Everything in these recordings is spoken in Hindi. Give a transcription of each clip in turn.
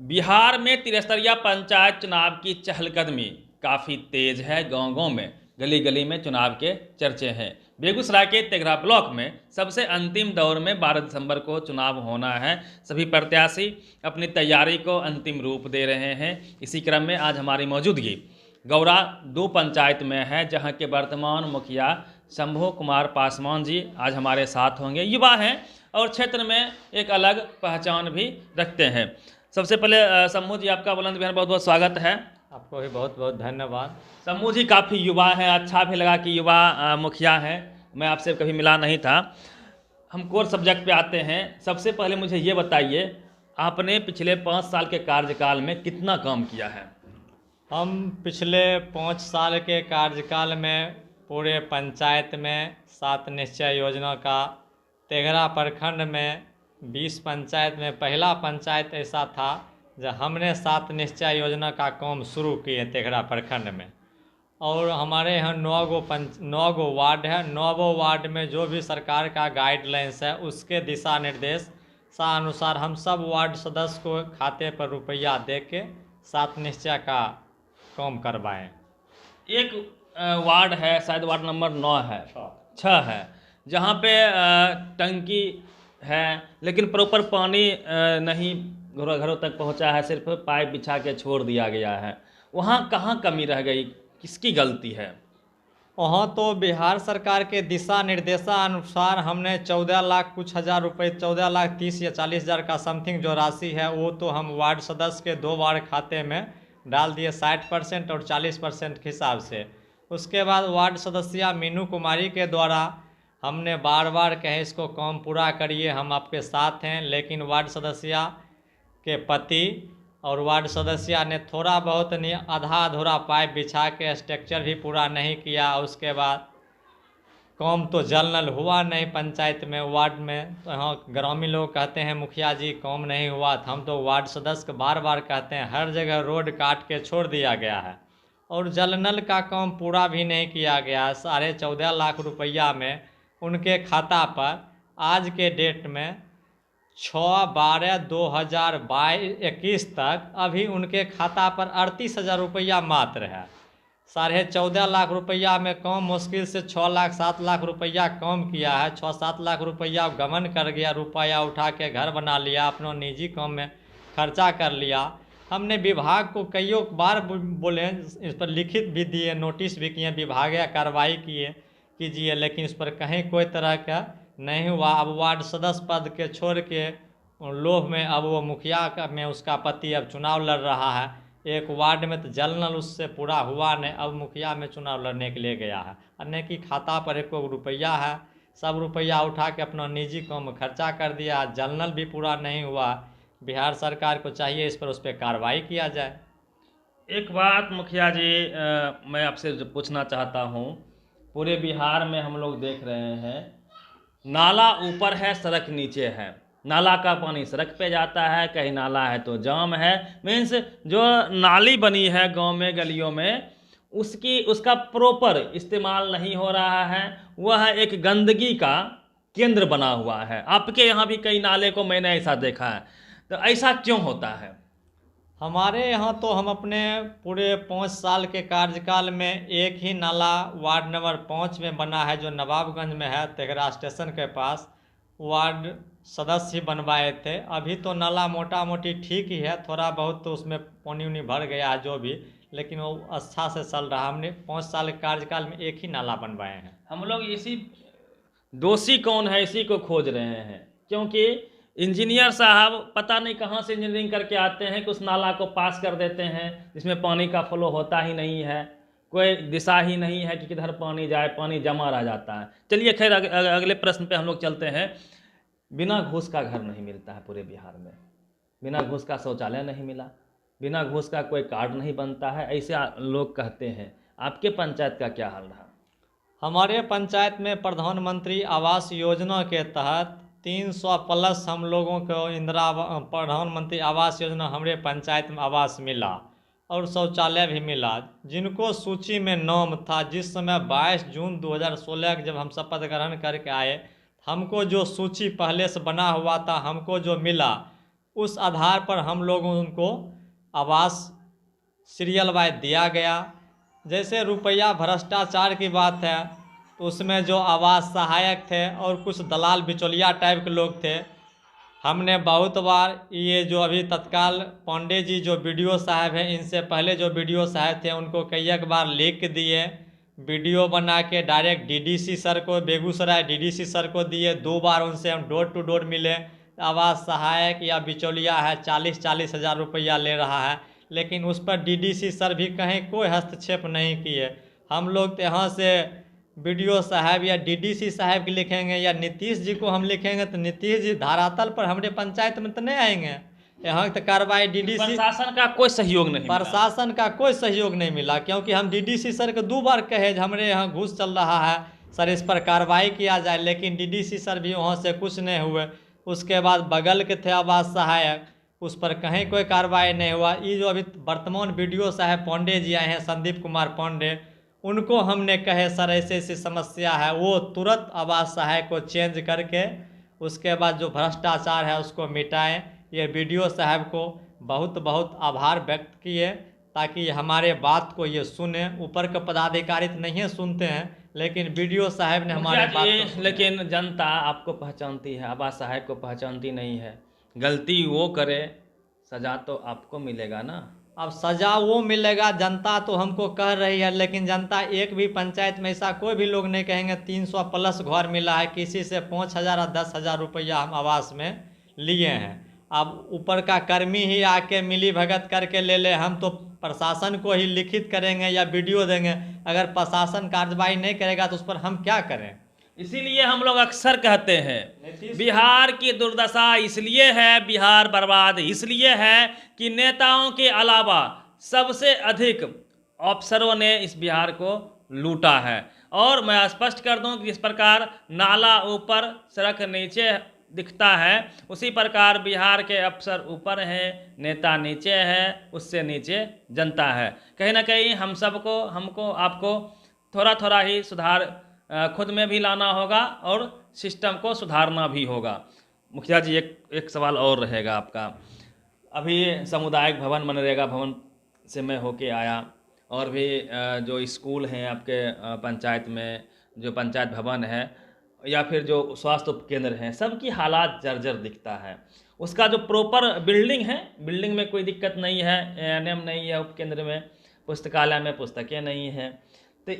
बिहार में त्रिस्तरीय पंचायत चुनाव की चहलकदमी काफ़ी तेज है। गांव-गांव में, गली-गली में चुनाव के चर्चे हैं। बेगूसराय के तेघरा ब्लॉक में सबसे अंतिम दौर में 12 दिसंबर को चुनाव होना है। सभी प्रत्याशी अपनी तैयारी को अंतिम रूप दे रहे हैं। इसी क्रम में आज हमारी मौजूदगी गौरा 2 पंचायत में है, जहां के वर्तमान मुखिया शंभू कुमार पासवान जी आज हमारे साथ होंगे। युवा हैं और क्षेत्र में एक अलग पहचान भी रखते हैं। सबसे पहले शंभू जी, आपका बुलंद बिहार बहुत बहुत स्वागत है। आपको भी बहुत बहुत धन्यवाद। शंभू जी काफ़ी युवा हैं, अच्छा भी लगा कि युवा मुखिया हैं। मैं आपसे कभी मिला नहीं था। हम कोर सब्जेक्ट पे आते हैं। सबसे पहले मुझे ये बताइए, आपने पिछले 5 साल के कार्यकाल में कितना काम किया है? हम पिछले 5 साल के कार्यकाल में पूरे पंचायत में 7 निश्चय योजना का, तेघरा प्रखंड में 20 पंचायत में पहला पंचायत ऐसा था जब हमने 7 निश्चय योजना का काम शुरू किए तेघरा प्रखंड में। और हमारे यहाँ 9 गो वार्ड है। 9 वार्ड में जो भी सरकार का गाइडलाइंस है उसके दिशा निर्देश अनुसार हम सब वार्ड सदस्य को खाते पर रुपया दे के 7 निश्चय का काम करवाएं। एक वार्ड है, शायद वार्ड नंबर 9 है, 6 है, जहाँ पे टंकी है लेकिन प्रॉपर पानी नहीं घरों घरों तक पहुँचा है, सिर्फ पाइप बिछा के छोड़ दिया गया है। वहाँ कहाँ कमी रह गई, किसकी गलती है? वहाँ तो बिहार सरकार के दिशा निर्देशानुसार हमने 14 लाख कुछ हज़ार रुपये, 14 लाख 30 या 40 हज़ार का समथिंग जो राशि है वो तो हम वार्ड सदस्य के 2 वार्ड खाते में डाल दिए 60% और 40% के हिसाब से। उसके बाद वार्ड सदस्या मीनू कुमारी के द्वारा हमने बार बार कहे इसको काम पूरा करिए, हम आपके साथ हैं, लेकिन वार्ड सदस्या के पति और वार्ड सदस्य ने थोड़ा बहुत नहीं, आधा अधूरा पाइप बिछा के स्ट्रक्चर भी पूरा नहीं किया। उसके बाद काम तो जल नल हुआ नहीं पंचायत में, वार्ड में। तो यहाँ ग्रामीण लोग कहते हैं मुखिया जी काम नहीं हुआ, तो हम तो वार्ड सदस्य को बार बार कहते हैं हर जगह रोड काट के छोड़ दिया गया है और जल नल का काम पूरा भी नहीं किया गया। 14.5 लाख रुपया में उनके खाता पर आज के डेट में 6/12/2021 तक अभी उनके खाता पर 38,000 रुपया मात्र है। 14.5 लाख रुपया में काम मुश्किल से 6 लाख 7 लाख रुपया काम किया है। 6-7 लाख रुपया गमन कर गया, रुपया उठा के घर बना लिया, अपना निजी काम में खर्चा कर लिया। हमने विभाग को कई बार बोले, इस पर लिखित भी दिए, नोटिस भी किए, विभागीय कार्रवाई कीजिए, लेकिन इस पर कहीं कोई तरह का नहीं हुआ। अब वार्ड सदस्य पद के छोड़ के लोभ में अब वो मुखिया में उसका पति अब चुनाव लड़ रहा है। एक वार्ड में तो जल नल उससे पूरा हुआ नहीं, अब मुखिया में चुनाव लड़ने के लिए गया है। अन्य की खाता पर 1 रुपया है, सब रुपया उठा के अपना निजी काम में खर्चा कर दिया। जल नल भी पूरा नहीं हुआ। बिहार सरकार को चाहिए इस पर उस पर कार्रवाई किया जाए। एक बात मुखिया जी, मैं आपसे जो पूछना चाहता हूँ, पूरे बिहार में हम लोग देख रहे हैं नाला ऊपर है, सड़क नीचे है। नाला का पानी सड़क पे जाता है, कहीं नाला है तो जाम है। मीन्स जो नाली बनी है गांव में गलियों में, उसका प्रॉपर इस्तेमाल नहीं हो रहा है। वह एक गंदगी का केंद्र बना हुआ है। आपके यहाँ भी कई नाले को मैंने ऐसा देखा है, तो ऐसा क्यों होता है? हमारे यहाँ तो हम अपने पूरे 5 साल के कार्यकाल में एक ही नाला वार्ड नंबर 5 में बना है, जो नवाबगंज में है, तेघरा स्टेशन के पास। वार्ड सदस्य ही बनवाए थे। अभी तो नाला मोटा मोटी ठीक ही है, थोड़ा बहुत तो उसमें पानी उनी भर गया है जो भी, लेकिन वो अच्छा से चल रहा। हमने 5 साल के कार्यकाल में एक ही नाला बनवाए हैं। हम लोग इसी दोषी कौन है इसी को खोज रहे हैं, क्योंकि इंजीनियर साहब पता नहीं कहाँ से इंजीनियरिंग करके आते हैं कि उस नाला को पास कर देते हैं जिसमें पानी का फ्लो होता ही नहीं है। कोई दिशा ही नहीं है कि किधर पानी जाए, पानी जमा रह जाता है। चलिए खैर, अगले प्रश्न पे हम लोग चलते हैं। बिना घूस का घर नहीं मिलता है पूरे बिहार में, बिना घूस का शौचालय नहीं मिला, बिना घूस का कोई कार्ड नहीं बनता है, ऐसे लोग कहते हैं। आपके पंचायत का क्या हाल रहा? हमारे पंचायत में प्रधानमंत्री आवास योजना के तहत 300 प्लस हम लोगों को प्रधानमंत्री आवास योजना हमारे पंचायत में आवास मिला और शौचालय भी मिला। जिनको सूची में नाम था, जिस समय 22 जून 2016 जब हम शपथ ग्रहण करके आए, हमको जो सूची पहले से बना हुआ था, हमको जो मिला उस आधार पर हम लोगों उनको आवास सीरियल वाइज दिया गया। जैसे रुपया भ्रष्टाचार की बात है तो उसमें जो आवास सहायक थे और कुछ दलाल बिचौलिया टाइप के लोग थे, हमने बहुत बार ये जो अभी तत्काल पांडे जी जो बीडीओ साहब हैं, इनसे पहले जो बीडीओ साहब थे उनको कई एक बार लिख दिए, वीडियो बना के डायरेक्ट डीडीसी सर को, बेगूसराय डीडीसी सर को दिए। 2 बार उनसे हम डोर टू डोर मिले। आवास सहायक या बिचौलिया है 40-40 हज़ार रुपया ले रहा है, लेकिन उस पर डीडीसी सर भी कहीं कोई हस्तक्षेप नहीं किए। हम लोग तो यहाँ से बीडीओ साहब या डीडीसी साहब के लिखेंगे या नीतीश जी को हम लिखेंगे तो नीतीश जी धरातल पर हमारे पंचायत में तो नहीं आएंगे। यहाँ तो कार्रवाई डीडीसी, प्रशासन का कोई सहयोग नहीं मिला। प्रशासन का कोई सहयोग नहीं मिला, क्योंकि हम डीडीसी सर को 2 बार कहे हमारे यहाँ घूस चल रहा है सर, इस पर कार्रवाई किया जाए, लेकिन डीडीसी सर भी वहाँ से कुछ नहीं हुए। उसके बाद बगल के थे आवास सहायक, उस पर कहीं कोई कार्रवाई नहीं हुआ। ये जो अभी वर्तमान बीडीओ साहब पांडे जी आए हैं, संदीप कुमार पांडे, उनको हमने कहे सर ऐसी ऐसी समस्या है, वो तुरंत आवास सहायक को चेंज करके उसके बाद जो भ्रष्टाचार है उसको मिटाएं। ये बीडीओ साहब को बहुत बहुत आभार व्यक्त किए ताकि हमारे बात को ये सुने। ऊपर के पदाधिकारी तो नहीं सुनते हैं, लेकिन बीडीओ साहब ने हमारे बात को, लेकिन जनता आपको पहचानती है, आवास सहायक को पहचानती नहीं है। गलती वो करे, सजा तो आपको मिलेगा ना। अब सजा वो मिलेगा, जनता तो हमको कह रही है, लेकिन जनता एक भी पंचायत में ऐसा कोई भी लोग नहीं कहेंगे 300 प्लस घर मिला है, किसी से 5,000 और 10,000 रुपया हम आवास में लिए हैं। अब ऊपर का कर्मी ही आके मिली भगत करके ले ले, हम तो प्रशासन को ही लिखित करेंगे या वीडियो देंगे। अगर प्रशासन कार्रवाई नहीं करेगा तो उस पर हम क्या करें। इसीलिए हम लोग अक्सर कहते हैं बिहार की दुर्दशा इसलिए है, बिहार बर्बाद इसलिए है कि नेताओं के अलावा सबसे अधिक अफसरों ने इस बिहार को लूटा है। और मैं स्पष्ट कर दूं कि जिस प्रकार नाला ऊपर सड़क नीचे दिखता है, उसी प्रकार बिहार के अफसर ऊपर हैं, नेता नीचे है, उससे नीचे जनता है। कहीं ना कहीं हम सबको, हमको, आपको थोड़ा थोड़ा ही सुधार खुद में भी लाना होगा और सिस्टम को सुधारना भी होगा। मुखिया जी, एक सवाल और रहेगा आपका। अभी सामुदायिक भवन, मनरेगा भवन से मैं होके आया, और भी जो स्कूल हैं आपके पंचायत में, जो पंचायत भवन है या फिर जो स्वास्थ्य उपकेंद्र हैं, सबकी हालात जर्जर दिखता है। उसका जो प्रॉपर बिल्डिंग है, बिल्डिंग में कोई दिक्कत नहीं है, एएनएम नहीं है उपकेंद्र में, पुस्तकालय में पुस्तकें नहीं हैं, तो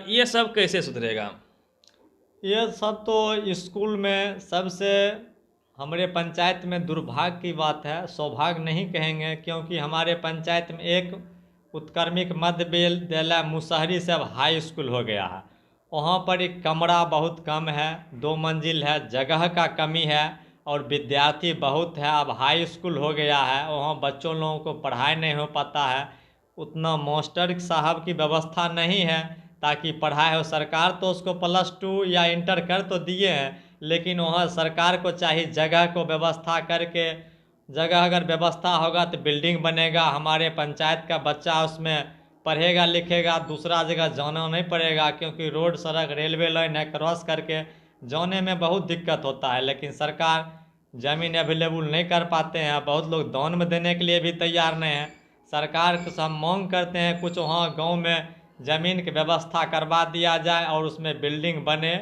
ये सब कैसे सुधरेगा? ये सब तो स्कूल में सबसे हमारे पंचायत में दुर्भाग्य की बात है, सौभाग्य नहीं कहेंगे, क्योंकि हमारे पंचायत में एक उत्क्रमिक मध्य विद्यालय मुसहरी से अब हाई स्कूल हो गया है। वहाँ पर एक कमरा बहुत कम है, 2 मंजिल है, जगह का कमी है और विद्यार्थी बहुत है। अब हाई स्कूल हो गया है, वहाँ बच्चों लोगों को पढ़ाई नहीं हो पाता है, उतना मास्टर साहब की व्यवस्था नहीं है ताकि पढ़ाई हो। सरकार तो उसको +2 या इंटर कर तो दिए हैं, लेकिन वहाँ सरकार को चाहिए जगह को व्यवस्था करके, जगह अगर व्यवस्था होगा तो बिल्डिंग बनेगा, हमारे पंचायत का बच्चा उसमें पढ़ेगा लिखेगा, दूसरा जगह जाना नहीं पड़ेगा, क्योंकि रोड सड़क रेलवे लाइन है, क्रॉस करके जाने में बहुत दिक्कत होता है। लेकिन सरकार ज़मीन अवेलेबल नहीं कर पाते हैं, बहुत लोग दान में देने के लिए भी तैयार नहीं हैं। सरकार को हम मांग करते हैं कुछ वहाँ गांव में ज़मीन की व्यवस्था करवा दिया जाए और उसमें बिल्डिंग बने,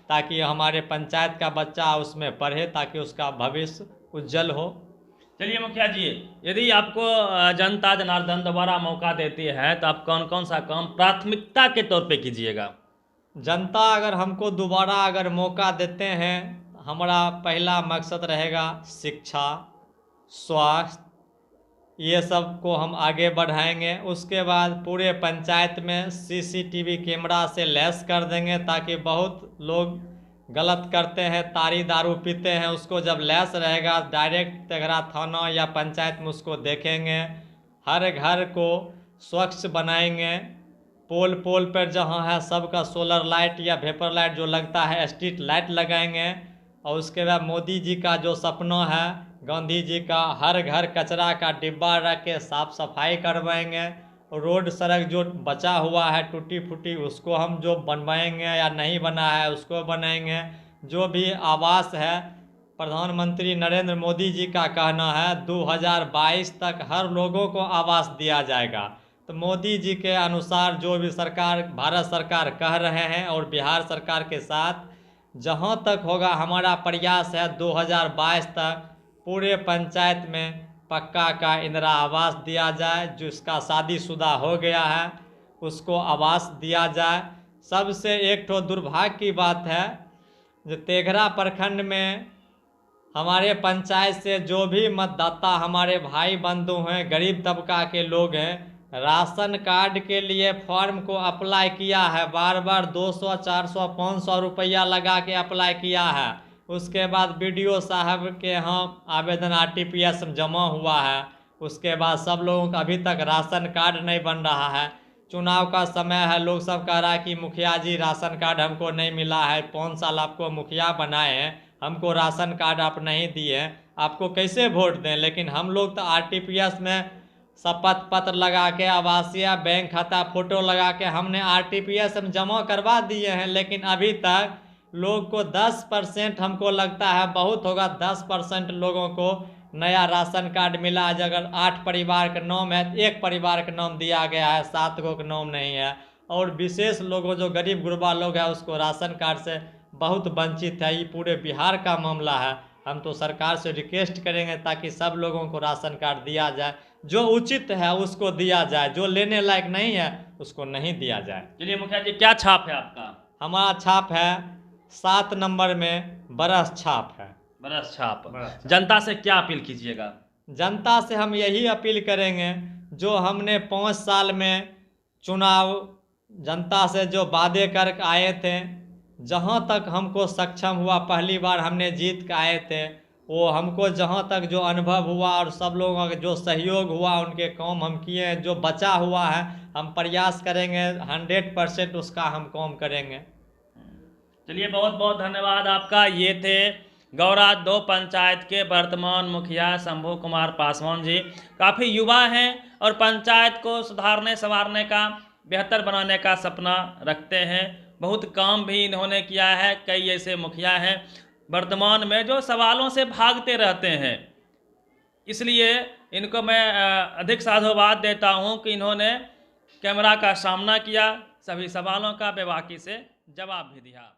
ताकि हमारे पंचायत का बच्चा उसमें पढ़े, ताकि उसका भविष्य उज्जवल हो। चलिए मुखिया जी, यदि आपको जनता जनार्दन दोबारा मौका देती है तो आप कौन कौन सा काम प्राथमिकता के तौर पे कीजिएगा? जनता अगर हमको दोबारा अगर मौका देते हैं, हमारा पहला मकसद रहेगा शिक्षा, स्वास्थ्य, ये सब को हम आगे बढ़ाएंगे। उसके बाद पूरे पंचायत में सीसीटीवी कैमरा से लैस कर देंगे, ताकि बहुत लोग गलत करते हैं, तारी दारू पीते हैं, उसको जब लैस रहेगा डायरेक्ट तेघरा थाना या पंचायत में उसको देखेंगे। हर घर को स्वच्छ बनाएंगे, पोल पोल पर जहाँ है सबका सोलर लाइट या वेपर लाइट जो लगता है, स्ट्रीट लाइट लगाएंगे। और उसके बाद मोदी जी का जो सपना है, गांधी जी का, हर घर कचरा का डिब्बा रख के साफ सफाई करवाएंगे। रोड सड़क जो बचा हुआ है टूटी फूटी, उसको हम जो बनवाएंगे या नहीं बना है उसको बनाएंगे। जो भी आवास है प्रधानमंत्री नरेंद्र मोदी जी का कहना है 2022 तक हर लोगों को आवास दिया जाएगा। तो मोदी जी के अनुसार जो भी सरकार, भारत सरकार कह रहे हैं और बिहार सरकार के साथ जहां तक होगा हमारा प्रयास है 2022 तक पूरे पंचायत में पक्का का इंदिरा आवास दिया जाए। जिसका शादीशुदा हो गया है उसको आवास दिया जाए। सबसे एक ठो दुर्भाग्य की बात है जो तेघरा प्रखंड में हमारे पंचायत से जो भी मतदाता हमारे भाई बंधु हैं, गरीब तबका के लोग हैं, राशन कार्ड के लिए फॉर्म को अप्लाई किया है, बार बार 200, 400, 500 रुपया लगा के अप्लाई किया है। उसके बाद BDO साहब के यहाँ आवेदन RTPS में जमा हुआ है। उसके बाद सब लोगों का अभी तक राशन कार्ड नहीं बन रहा है। चुनाव का समय है, लोग सब कह रहा है कि मुखिया जी राशन कार्ड हमको नहीं मिला है, 5 साल आपको मुखिया बनाए हैं, हमको राशन कार्ड आप नहीं दिए, आपको कैसे वोट दें। लेकिन हम लोग तो RTPS में शपथ पत्र लगा के, आवासीय बैंक खाता फोटो लगा के हमने RTPS में जमा करवा दिए हैं। लेकिन अभी तक लोग को 10% हमको लगता है बहुत होगा, 10% लोगों को नया राशन कार्ड मिला है। अगर 8 परिवार का नाम है, 1 परिवार का नाम दिया गया है, 7 गो का नाम नहीं है। और विशेष लोगों जो गरीब गुरबा लोग हैं उसको राशन कार्ड से बहुत वंचित है। ये पूरे बिहार का मामला है। हम तो सरकार से रिक्वेस्ट करेंगे ताकि सब लोगों को राशन कार्ड दिया जाए, जो उचित है उसको दिया जाए, जो लेने लायक नहीं है उसको नहीं दिया जाए। चलिए मुखिया जी, क्या छाप है आपका? हमारा छाप है 7 नंबर में बरस छाप है। बरस छाप। जनता से क्या अपील कीजिएगा? जनता से हम यही अपील करेंगे, जो हमने 5 साल में चुनाव जनता से जो वादे कर आए थे, जहां तक हमको सक्षम हुआ, पहली बार हमने जीत के आए थे, वो हमको जहां तक जो अनुभव हुआ और सब लोगों का जो सहयोग हुआ उनके काम हम किए हैं। जो बचा हुआ है हम प्रयास करेंगे, 100% उसका हम काम करेंगे। चलिए, बहुत बहुत धन्यवाद आपका। ये थे गौरा 2 पंचायत के वर्तमान मुखिया शंभू कुमार पासवान जी। काफ़ी युवा हैं और पंचायत को सुधारने संवारने का, बेहतर बनाने का सपना रखते हैं। बहुत काम भी इन्होंने किया है। कई ऐसे मुखिया हैं वर्तमान में जो सवालों से भागते रहते हैं, इसलिए इनको मैं अधिक साधुवाद देता हूं कि इन्होंने कैमरा का सामना किया, सभी सवालों का बेबाकी से जवाब भी दिया।